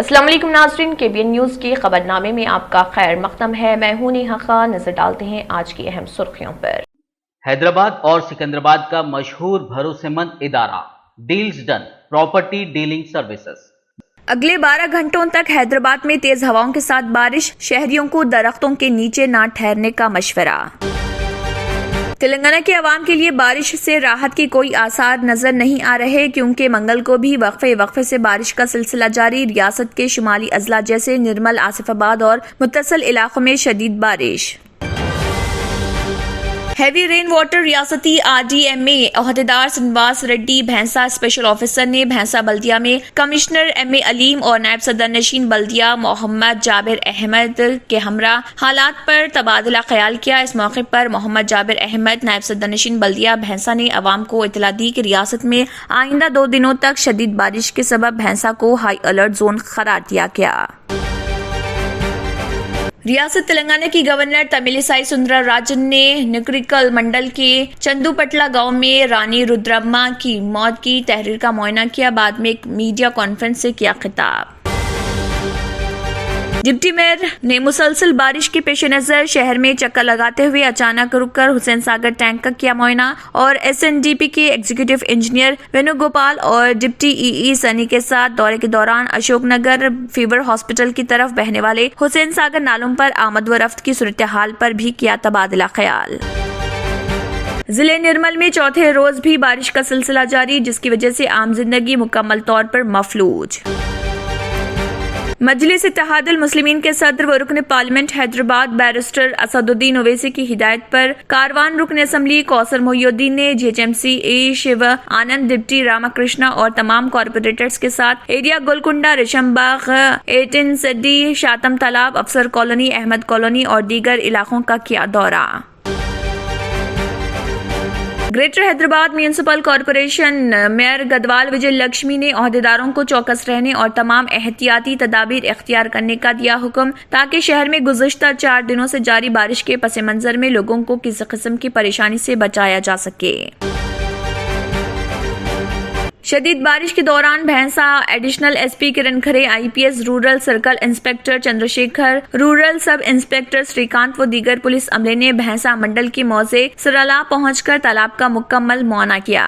अस्सलाम वालेकुम नाज़रीन, KBN न्यूज़ के खबरनामे में आपका खैर मक़दम है। मैं हूं नेहा खान। नजर डालते हैं आज की अहम सुर्खियों पर। हैदराबाद और सिकंदराबाद का मशहूर भरोसेमंद इदारा deals done property dealing services. अगले 12 घंटों तक हैदराबाद में तेज हवाओं के साथ बारिश, शहरियों को दरख्तों के नीचे न ठहरने का मशवरा। तेलंगाना के अवाम के लिए बारिश से राहत की कोई आसार नजर नहीं आ रहे, क्योंकि मंगल को भी वक्फे से बारिश का सिलसिला जारी। रियासत के शुमाली अजला जैसे निर्मल, आसिफाबाद और मुत्तसिल इलाकों में शदीद बारिश। हैवी रेन वाटर रियासती RDMA ओहदेदार श्रीनिवास रेड्डी भैंसा स्पेशल ऑफिसर ने भैंसा बल्दिया में कमिश्नर MA अलीम और नायब सदर नशीन बल्दिया मोहम्मद जाबिर अहमद के हमरा हालात पर तबादला ख्याल किया। इस मौके पर मोहम्मद जाबिर अहमद नायब सदर नशीन बल्दिया भैंसा ने अवाम को इतला दी कि रियासत में आइंदा 2 दिनों तक शदीद बारिश के सबब भैंसा को हाई अलर्ट जोन करार दिया गया। रियासत तेलंगाना की गवर्नर तमिलिसाई सुंदरराजन ने नकरिकल मंडल के चंदुपटला गांव में रानी रुद्रम्मा की मौत की तहरीर का मुआयना किया। बाद में एक मीडिया कॉन्फ्रेंस से किया खिताब। डिप्टी मेयर ने मुसलसल बारिश के पेश नजर शहर में चक्कर लगाते हुए अचानक रुककर हुसैन सागर टैंक का किया मुआयना और SNDP के एग्जीक्यूटिव इंजीनियर वेणुगोपाल और डिप्टी EE सनी के साथ दौरे के दौरान अशोकनगर फीवर हॉस्पिटल की तरफ बहने वाले हुसैन सागर नालों पर आमद व रफ्त की सूरत हाल पर भी किया तबादला ख्याल। जिले निर्मल में चौथे रोज भी बारिश का सिलसिला जारी, जिसकी वजह से आम जिंदगी मुकम्मल तौर पर मफलूज। मजलिस इत्तेहादुल मुस्लिमीन के सदर व रुकन पार्लियामेंट हैदराबाद बैरिस्टर असदुद्दीन ओवैसी की हिदायत पर कारवान रुकन असम्बली कौसर मोहिउद्दीन ने GHMC A Shiv Anand, deputy Ramakrishna और तमाम कॉर्पोरेटर्स के साथ एरिया गोलकुंडा, रेशमबाग, 18 सड्डी, शातम तालाब, अफसर कॉलोनी, अहमद कॉलोनी और दीगर इलाकों का किया दौरा। Greater Hyderabad municipal corporation mayor Gadwal Vijaya Lakshmi ने ओहदेदारों को चौकस रहने और तमाम एहतियाती तदाबीर इख्तियार करने का दिया हुक्म, ताकि शहर में गुज़श्ता 4 दिनों से जारी बारिश के पस मंजर में लोगों को किसी किस्म की परेशानी से बचाया जा सके। शदीद बारिश के दौरान Bhainsa additional SP Kiran Khare, IPS rural circle inspector Chandrashekar, rural sub inspector Srikanth व दीगर पुलिस अमले ने भैंसा मंडल की मौजे सरला पहुंचकर तालाब का मुकम्मल मुआयना किया।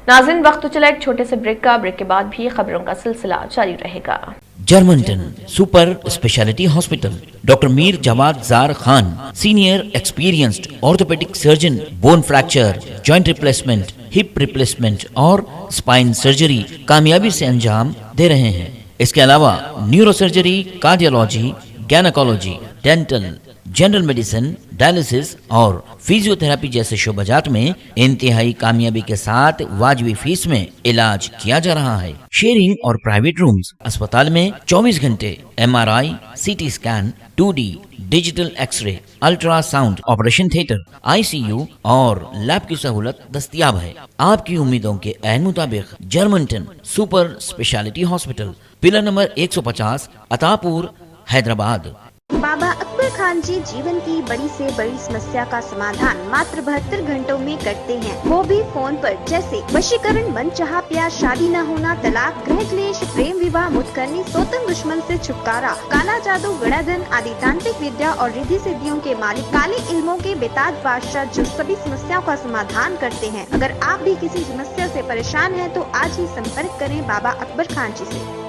नाज़रीन, वक्त तो चला एक छोटे से ब्रेक का। ब्रेक के बाद भी खबरों का सिलसिला जारी रहेगा। जर्मनटन super speciality hospital, doctor Mir Jawad जार Khan, senior experienced orthopaedic surgeon, bone fracture, joint replacement, hip replacement और स्पाइन सर्जरी कामयाबी से अंजाम दे रहे हैं। इसके अलावा neuro surgery, cardiology, gynaecology, dental, general medicine, dialysis और फिजियोथेरेपी जैसे शोबाजात में इंतहाई कामयाबी के साथ वाजिबी फीस में इलाज किया जा रहा है। शेयरिंग और प्राइवेट रूम्स, अस्पताल में 24 घंटे MRI, CT scan, 2D digital X ray, ultrasound, operation theatre, ICU और लैब की सहूलत दस्तयाब है। आपकी उम्मीदों के ऐन मुताबिक Germanton super speciality hospital, pillar number 150, Attapur, Hyderabad. Baba Akbar Khan ji जीवन की बड़ी से बड़ी समस्या का समाधान मात्र 72 घंटों में करते हैं, वो भी फोन पर। जैसे वशीकरण, मनचाहा प्यार, शादी न होना, तलाक, गृह क्लेश, प्रेम विवाह, मुतकरनी, सोतन दुश्मन से छुटकारा, काला जादू, गड़ाधन आदि तांत्रिक विद्या और रिद्धि सिद्धियों के मालिक काले इल्मों के बेताज बादशाह जो सभी समस्याओं का समाधान करते हैं। अगर आप भी किसी समस्या से परेशान हैं तो आज ही संपर्क करें बाबा अकबर खान जी से।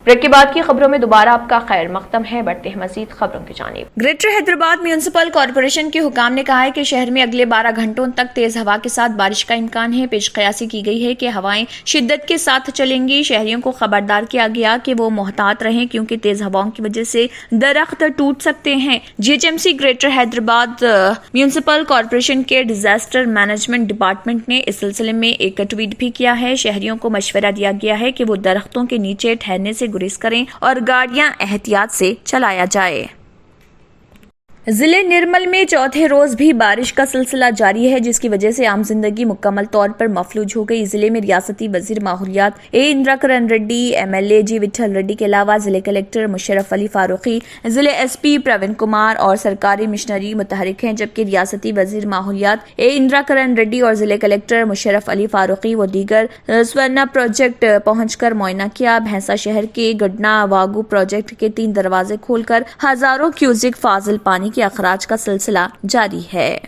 ब्रेक के बाद की खबरों में दोबारा आपका खैर मक़दम है। बढ़ते हैं मजीद खबरों की जानिब। ग्रेटर हैदराबाद म्यूनिसिपल कॉरपोरेशन के हुकाम ने कहा है कि शहर में अगले 12 घंटों तक तेज हवा के साथ बारिश का इम्कान है। पेश कयासी की गई है कि हवाएं शिद्दत के साथ चलेंगी। शहरियों को खबरदार किया गया कि वो मोहतात रहें, क्योंकि तेज हवाओं की वजह से दरख्त टूट सकते हैं। GHMC greater Hyderabad municipal corporation के डिजास्टर मैनेजमेंट डिपार्टमेंट ने इस सिलसिले में एक ट्वीट भी किया है। शहरियों को मशवरा दिया गया है कि वो दरख्तों के नीचे ठहरने से गुरेज करें और गाड़ियां एहतियात से चलाया जाए। जिले निर्मल में चौथे रोज भी बारिश का सिलसिला जारी है, जिसकी वजह से आम जिंदगी मुकम्मल तौर पर मफलूज हो गई। जिले में रियासती वजीर माहौलियात ए इंद्राकरण रेड्डी, एमएलए जी विठल रेड्डी के अलावा जिले कलेक्टर मुशर्रफ अली फारूकी, जिले एसपी प्रवीण कुमार और सरकारी मिशनरी मुतहरिक हैं, जबकि रियासती वजीर माहौलियात ए इंद्राकरण रेड्डी और जिले कलेक्टर मुशर्रफ अली फारूकी व दीगर स्वर्णा प्रोजेक्ट पहुंचकर मुआयना किया। भैंसा शहर के गडना वागू प्रोजेक्ट के 3 दरवाजे खोलकर हजारों क्यूजिक फाजिल पानी के अखराज का सिलसिला जारी है।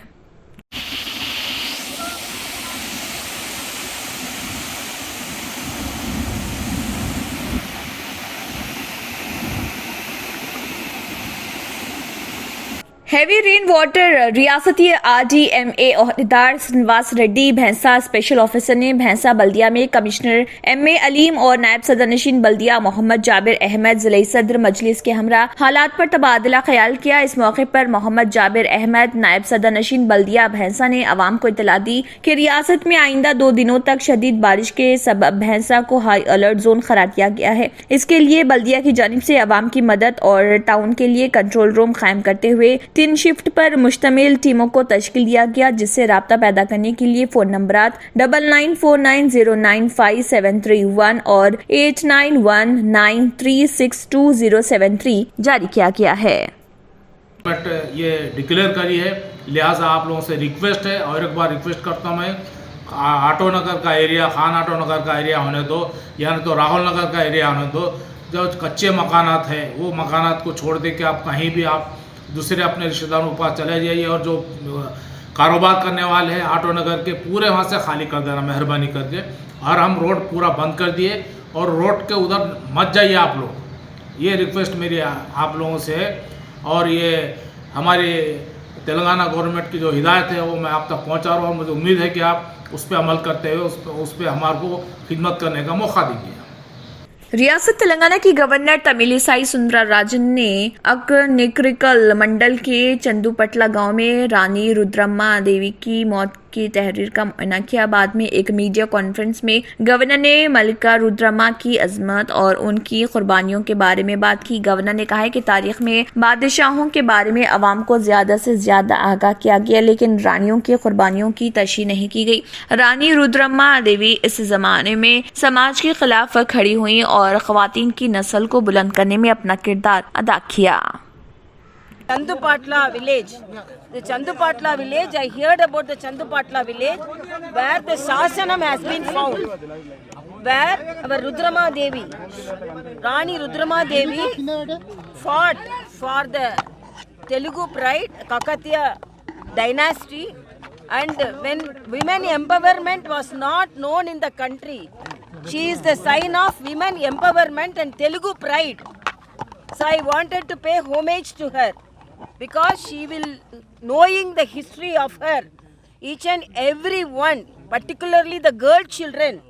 हैवी रेन वाटर रियासती RDMA ओहदेदार श्रीनिवास रेड्डी भैंसा स्पेशल ऑफिसर ने भैंसा बल्दिया में कमिश्नर MA अलीम और नायब सदरनशीन बल्दिया मोहम्मद जाबिर अहमद जिले सदर मजलिस के हमरा हालात पर तबादला ख्याल किया। इस मौके पर मोहम्मद जाबिर अहमद नायब सदरनशीन बल्दिया भैंसा ने अवाम को इतला दी कि रियासत में आइंदा 2 दिनों तक शदीद बारिश के सबब भैंसा को हाई अलर्ट जोन करार दिया गया है। इसके लिए बल्दिया की जानिब से अवाम की मदद और टाउन के लिए कंट्रोल रूम कायम करते हुए 3 शिफ्ट पर मुश्तमिल टीमों को तश्कील दिया गया, जिससे राब्ता पैदा करने के लिए फोन नंबरात 9949095731 और 8919362073 जारी किया गया है। बट ये डिक्लेयर करी है, लिहाजा आप लोगों से रिक्वेस्ट है और एक बार रिक्वेस्ट करता हूँ मैं, आटो नगर का एरिया, खान आटो नगर का एरिया होने दो या तो राहुल नगर का एरिया होने दो, जो कच्चे मकानात है वो मकानात को छोड़ दे के आप कहीं भी आप दूसरे अपने रिश्तेदारों के पास चले जाइए, और जो कारोबार करने वाले हैं आटो नगर के पूरे वहाँ से खाली कर देना मेहरबानी करके। और हम रोड पूरा बंद कर दिए और रोड के उधर मत जाइए आप लोग, ये रिक्वेस्ट मेरी आप लोगों से है। और ये हमारी तेलंगाना गवर्नमेंट की जो हिदायत है वो मैं आप तक पहुँचा रहा हूँ। मुझे उम्मीद है कि आप उस पर अमल करते हुए उस पर हमारे को खिदमत करने का मौका दीजिए। रियासत तेलंगाना की गवर्नर तमिलिसाई सुंदरराजन ने अकनिक्रिकल मंडल के चंदुपटला गांव में रानी रुद्रम्मा देवी की मौत की तहरीर का मुआयना किया। बाद में एक मीडिया कॉन्फ्रेंस में गवर्नर ने मलिका रुद्रम्मा की अजमत और उनकी कुर्बानियों के बारे में बात की। गवर्नर ने कहा है कि तारीख में बादशाहों के बारे में अवाम को ज्यादा से ज्यादा आगाह किया गया, लेकिन रानियों की कुर्बानियों की तशरीह नहीं की गई। रानी रुद्रम्मा देवी इस जमाने में समाज के खिलाफ खड़ी हुई और खवातीन की नस्ल को बुलंद करने में अपना किरदार अदा किया। Chandupatla village. The Chandupatla village, I heard about the Chandupatla village where the Sasanam has been found. Where our Rudrama Devi, Rani Rudrama Devi fought for the Telugu pride, Kakatiya dynasty, and when women empowerment was not known in the country, she is the sign of women empowerment and Telugu pride. So I wanted to pay homage to her, because she will, knowing the history of her, each and every one, particularly the girl children,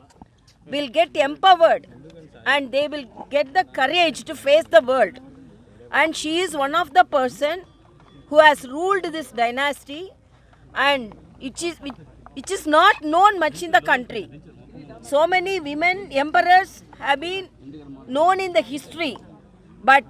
will get empowered and they will get the courage to face the world. And she is one of the person who has ruled this dynasty, and it is not known much in the country. So many women emperors have been known in the history, but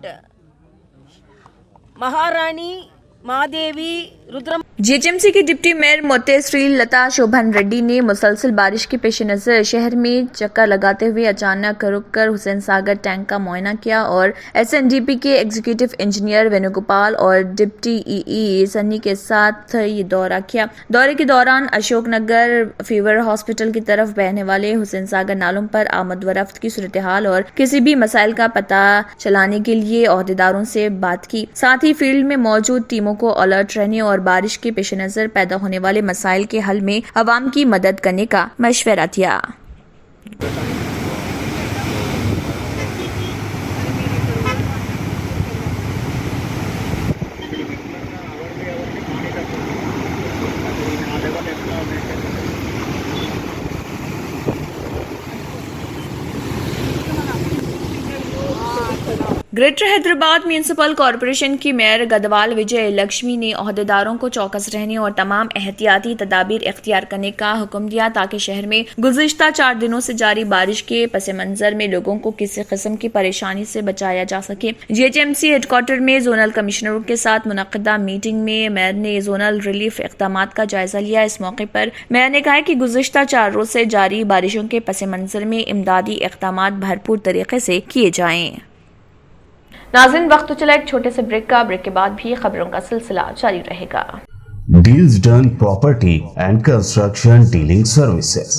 महारानी Mahadevi Rudram GHMC की deputy mayor मोतेश्री लता शोभन रेड्डी ने मुसलसल बारिश के पेश नजर शहर में चक्कर लगाते हुए अचानक रुककर हुसैन सागर टैंक का मुआयना किया और SNDP के एग्जीक्यूटिव इंजीनियर वेणुगोपाल और डिप्टी EE सन्नी के साथ ये दौरा किया। दौरे के दौरान अशोकनगर फीवर हॉस्पिटल की तरफ बहने वाले हुसैन सागर नालों पर आमद व रफ्त की सूरत हाल और किसी भी मसाइल का पता चलाने के लिए ओहदेदारों से बात की। साथ ही फील्ड में मौजूद टीमों को अलर्ट रहने और बारिश के पेश नजर पैदा होने वाले मसाइल के हल में अवाम की मदद करने का मशवरा दिया। ग्रेटर हैदराबाद म्यूनिसिपल कॉरपोरेशन की मेयर गदवाल विजय लक्ष्मी ने ओहदेदारों को चौकस रहने और तमाम एहतियाती तदाबीर इख्तियार करने का हुक्म दिया ताकि शहर में गुज़िश्ता 4 दिनों से जारी बारिश के पस मंजर में लोगों को किसी किस्म की परेशानी से बचाया जा सके। GHMC हेडक्वार्टर में जोनल कमिश्नरों के साथ मुनक़दा मीटिंग में मेयर ने जोनल रिलीफ इक़दाम का जायजा लिया। इस मौके पर मेयर ने कहा कि गुज़िश्ता 4 रोज से जारी बारिशों के पस मंजर में इमदादी इक़दाम भरपूर तरीके से किए जाएं। नाज़रीन, वक्त तो चला एक छोटे से ब्रेक का। ब्रेक के बाद भी खबरों का सिलसिला जारी रहेगा। Deals Done Property and Construction Dealing Services.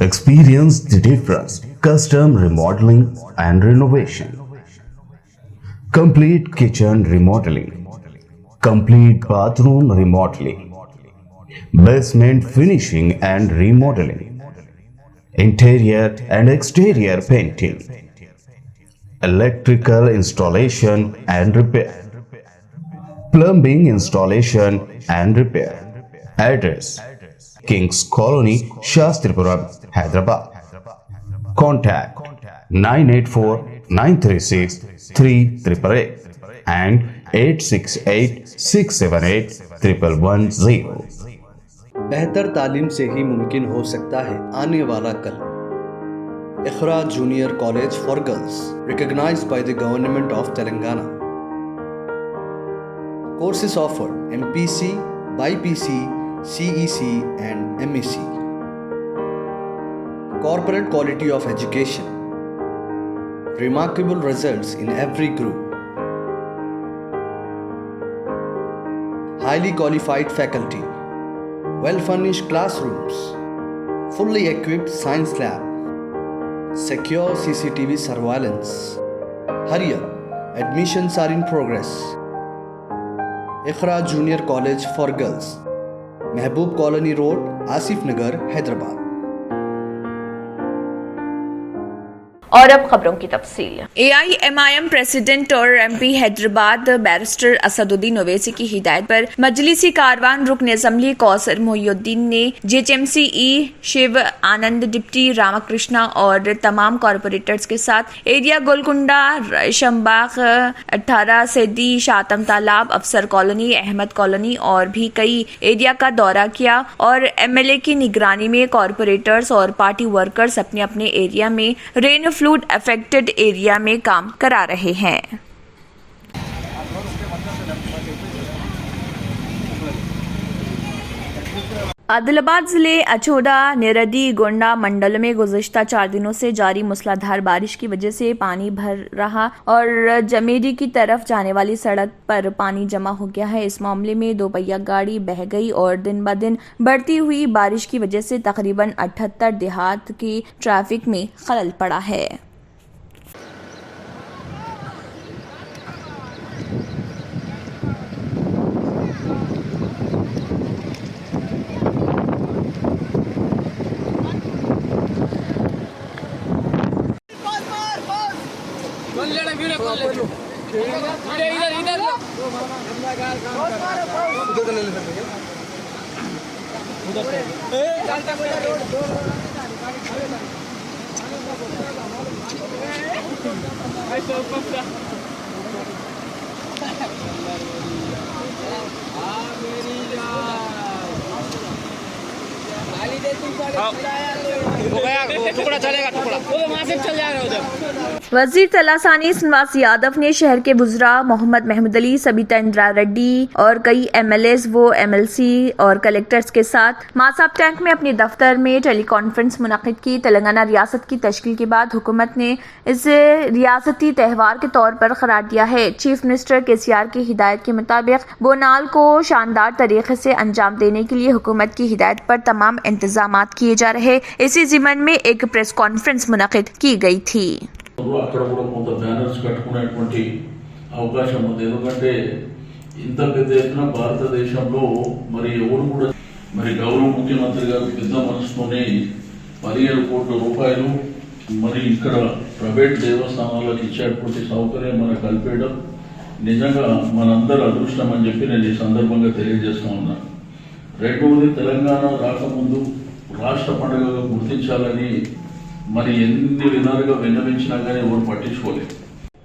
Experience the difference. Custom remodeling and renovation. Complete kitchen remodeling. Complete bathroom remodeling. Basement finishing and remodeling. Interior and exterior painting. Electrical installation and repair. Plumbing installation and repair. Address: Kings Colony, Shastripuram, Hyderabad. Contact 984-936-3888 and 868-678-1110. बेहतर तालीम से ही मुमकिन हो सकता है आने वाला कल। Iqra junior college for girls, recognized by the Government of Telangana. Courses offered: MPC, BPC, CEC and MEC. Corporate quality of education. Remarkable results in every group. Highly qualified faculty. Well-furnished classrooms. Fully equipped science lab. Secure CCTV surveillance. Hurry up, admissions are in progress. Ikhra Junior College for Girls, Mehboob Colony Road, Asif Nagar, Hyderabad. और अब खबरों की तफसील। AIMIM president और MP Hyderabad barrister Asaduddin Owaisi की हिदायत पर मजलिसी कारवान रुकन असम्बली कौसर मोहिउद्दीन ने GHMC शिव आनंद, डिप्टी रामकृष्णा और तमाम कॉरपोरेटर्स के साथ एरिया गोलकुंडा, शमबाग, 18 सैदी, शातम तालाब, अफसर कॉलोनी, अहमद कॉलोनी और भी कई एरिया का दौरा किया और MLA की निगरानी में कॉरपोरेटर्स और पार्टी वर्कर्स अपने अपने एरिया में रेन फ्लूड अफेक्टेड एरिया में काम करा रहे हैं। आदिलाबाद जिले अछोड़ा, निरदी, गोंडा मंडल में गुज़िश्ता 4 दिनों से जारी मूसलाधार बारिश की वजह से पानी भर रहा और जमेरी की तरफ जाने वाली सड़क पर पानी जमा हो गया है। इस मामले में 2 पहिया गाड़ी बह गई और दिन ब दिन बढ़ती हुई बारिश की वजह से तकरीबन 78 देहात की ट्रैफिक में खलल पड़ा है। वजीर तलासानी श्रीनिवास यादव ने शहर के वुज़रा मोहम्मद महमूद अली, सबीता इंदिरा रेड्डी और कई MLAs व MLC और कलेक्टर्स के साथ मासाब टैंक में अपने दफ्तर में टेली कॉन्फ्रेंस मुनक़िद की। तेलंगाना रियासत की तश्कील के बाद हुकूमत ने इसे रियासती त्यौहार के तौर पर करार दिया है। चीफ मिनिस्टर KCR की हिदायत के मुताबिक बोनाल को शानदार तरीके से अंजाम देने के लिए हुकूमत की हिदायत पर तमाम इंतजाम किए जा रहे। इसी ज़िमन में एक प्रेस कॉन्फ्रेंस मुनक़िद की गई थी। అక్కడ కూడా కొంత బ్యానర్స్ కట్టుకునేటువంటి అవకాశం ఉంది. ఎందుకంటే ఇంత పెద్ద ఎత్తున భారతదేశంలో మరి ఎవరు కూడా మరి గౌరవ ముఖ్యమంత్రి గారు పెద్ద మనసుతోనే 17 కోట్ల రూపాయలు మరి ఇక్కడ ప్రైవేట్ దేవస్థానాలకు ఇచ్చేటువంటి సౌకర్యం మనకు కల్పించడం నిజంగా మనందరి అదృష్టం అని చెప్పి నేను ఈ సందర్భంగా తెలియజేస్తా ఉన్నాను. రెండవది, తెలంగాణ రాకముందు రాష్ట్ర పండుగగా గుర్తించాలని మరి ఎన్ని విధాలుగా విన్నవించినా కానీ ఎవరు పట్టించుకోలేదు.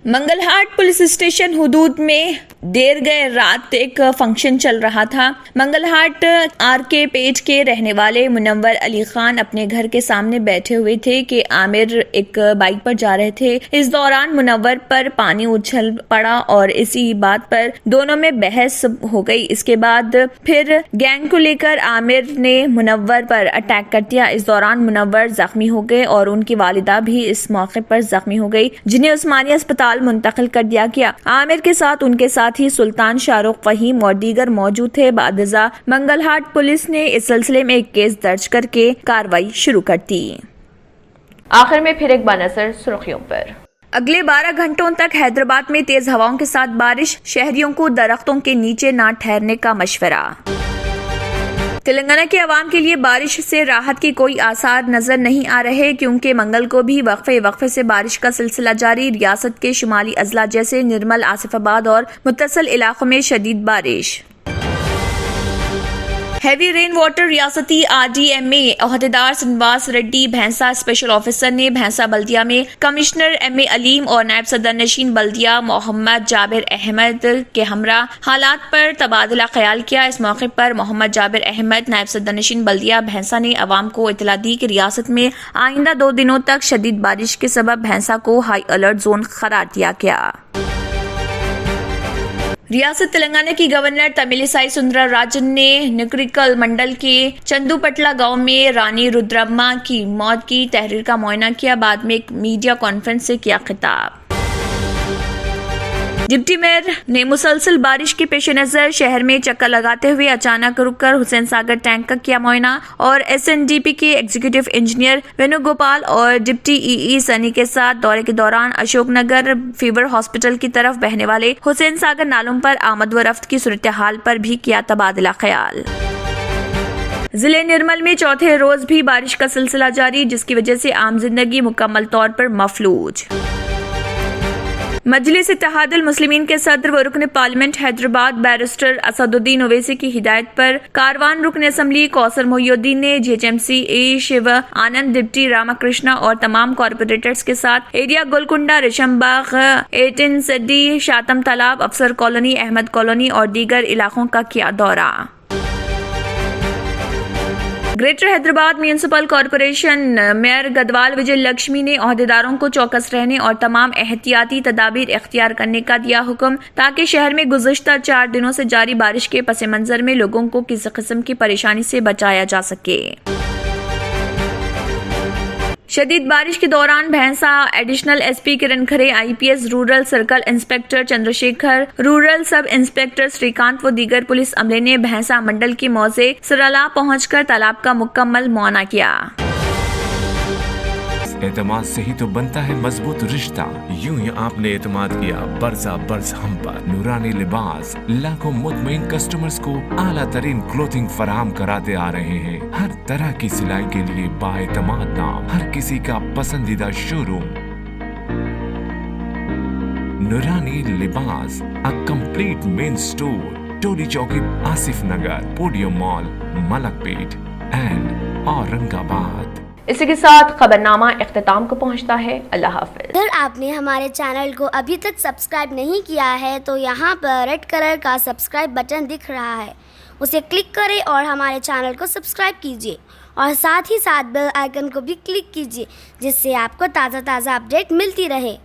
मंगलहाट पुलिस स्टेशन हुदूद में देर गए रात एक फंक्शन चल रहा था। मंगलहाट आरके पेट के रहने वाले मुनव्वर अली खान अपने घर के सामने बैठे हुए थे कि आमिर एक बाइक पर जा रहे थे। इस दौरान मुनव्वर पर पानी उछल पड़ा और इसी बात पर दोनों में बहस हो गई। इसके बाद फिर गैंग को लेकर आमिर ने मुनव्वर पर अटैक कर दिया। इस दौरान मुनव्वर जख्मी हो गए और उनकी वालिदा भी इस मौके पर जख्मी हो गई, जिन्हें उस्मानिया अस्पताल मुंतकिल कर दिया गया। आमिर के साथ उनके साथ ही सुल्तान, शाहरुख, फहीम और दीगर मौजूद थे। बादजा मंगलहाट पुलिस ने इस सिलसिले में एक केस दर्ज करके कार्रवाई शुरू कर दी। आखिर में फिर एक बार नजर सुर्खियों पर। अगले 12 घंटों तक हैदराबाद में तेज हवाओं के साथ बारिश, शहरियों को दरख्तों के नीचे न ठहरने का मशवरा। तेलंगाना के अवाम के लिए बारिश से राहत के कोई आसार नजर नहीं आ रहे, क्योंकि मंगल को भी वक्फे से बारिश का सिलसिला जारी। रियासत के शुमाली अजला जैसे निर्मल, आसिफाबाद और मुत्तसिल इलाकों में शदीद बारिश। हैवी रेन वाटर रियासती RDMA ओहदेदार श्रीनिवास रेड्डी भैंसा स्पेशल ऑफिसर ने भैंसा बल्दिया में कमिश्नर MA अलीम और नायब सदर नशीन बल्दिया मोहम्मद जाबिर अहमद के हमरा हालात पर तबादला ख्याल किया। इस मौके पर मोहम्मद जाबिर अहमद नायब सदर नशीन बल्दिया भैंसा ने अवाम को इतला दी कि रियासत में आइंदा 2 दिनों तक शदीद बारिश के सबब भैंसा को हाई अलर्ट जोन करार दिया गया। रियासत तेलंगाना की गवर्नर तमिलिसाई सुंदरराजन ने निकरिकल मंडल के चंदुपटला गांव में रानी रुद्रम्मा की मौत की तहरीर का मुआयना किया। बाद में एक मीडिया कॉन्फ्रेंस से किया खिताब। डिप्टी मेयर ने मुसलसल बारिश के पेश नजर शहर में चक्कर लगाते हुए अचानक रुककर हुसैन सागर टैंक का किया मुआयना और SNDP के एग्जीक्यूटिव इंजीनियर वेणुगोपाल और डिप्टी EE सनी के साथ दौरे के दौरान अशोकनगर फीवर हॉस्पिटल की तरफ बहने वाले हुसैन सागर नालों पर आमद व रफ्त की सूरत हाल पर भी किया तबादला ख्याल। जिले निर्मल में चौथे रोज भी बारिश का सिलसिला जारी, जिसकी वजह से आम जिंदगी मुकम्मल तौर पर मफलूज। मजलिस इत्तेहादुल मुस्लिमीन के सदर व रुकन पार्लियामेंट हैदराबाद बैरिस्टर असदुद्दीन ओवैसी की हिदायत पर कारवान रुकन असम्बली कौसर मोहिउद्दीन ने GHMC शिव आनंद, डिप्टी रामाकृष्णा और तमाम कॉर्पोरेटर्स के साथ एरिया गोलकुंडा, रेशमबाग, 18 सदी, शातम तालाब, अफसर कॉलोनी, अहमद कॉलोनी और दीगर इलाकों का किया दौरा। Greater Hyderabad municipal corporation mayor Gadwal Vijaya Lakshmi ने ओहदेदारों को चौकस रहने और तमाम एहतियाती तदाबीर इख्तियार करने का दिया हुक्म, ताकि शहर में गुज़श्ता 4 दिनों से जारी बारिश के पस मंजर में लोगों को किसी किस्म की परेशानी से बचाया जा सके। शदीद बारिश के दौरान Bhainsa additional SP Kiran Khare, IPS rural circle inspector Chandrashekar, rural sub inspector Srikanth व दीगर पुलिस अमले ने भैंसा मंडल की मौजे सरला पहुंचकर तालाब का मुकम्मल मुआयना किया। एतमाद से ही तो बनता है मजबूत रिश्ता। यूं ही आपने एतमाद किया बरसा बरस हम पर। नूरानी लिबास लाखों मुतमईन कस्टमर्स को आला तरीन क्लोथिंग फराहम कराते आ रहे हैं। हर तरह की सिलाई के लिए बाएतमाद नाम, हर किसी का पसंदीदा showroom Noorani Libas, a complete men store, Toli Chowki, Asif Nagar, podium mall, Malakpet and Aurangabad. इसी के साथ खबरनामा इख्तिताम को पहुंचता है। अल्लाह हाफिज। अगर आपने हमारे चैनल को अभी तक सब्सक्राइब नहीं किया है तो यहाँ पर रेड कलर का सब्सक्राइब बटन दिख रहा है, उसे क्लिक करें और हमारे चैनल को सब्सक्राइब कीजिए और साथ ही साथ बेल आइकन को भी क्लिक कीजिए, जिससे आपको ताज़ा अपडेट मिलती रहे।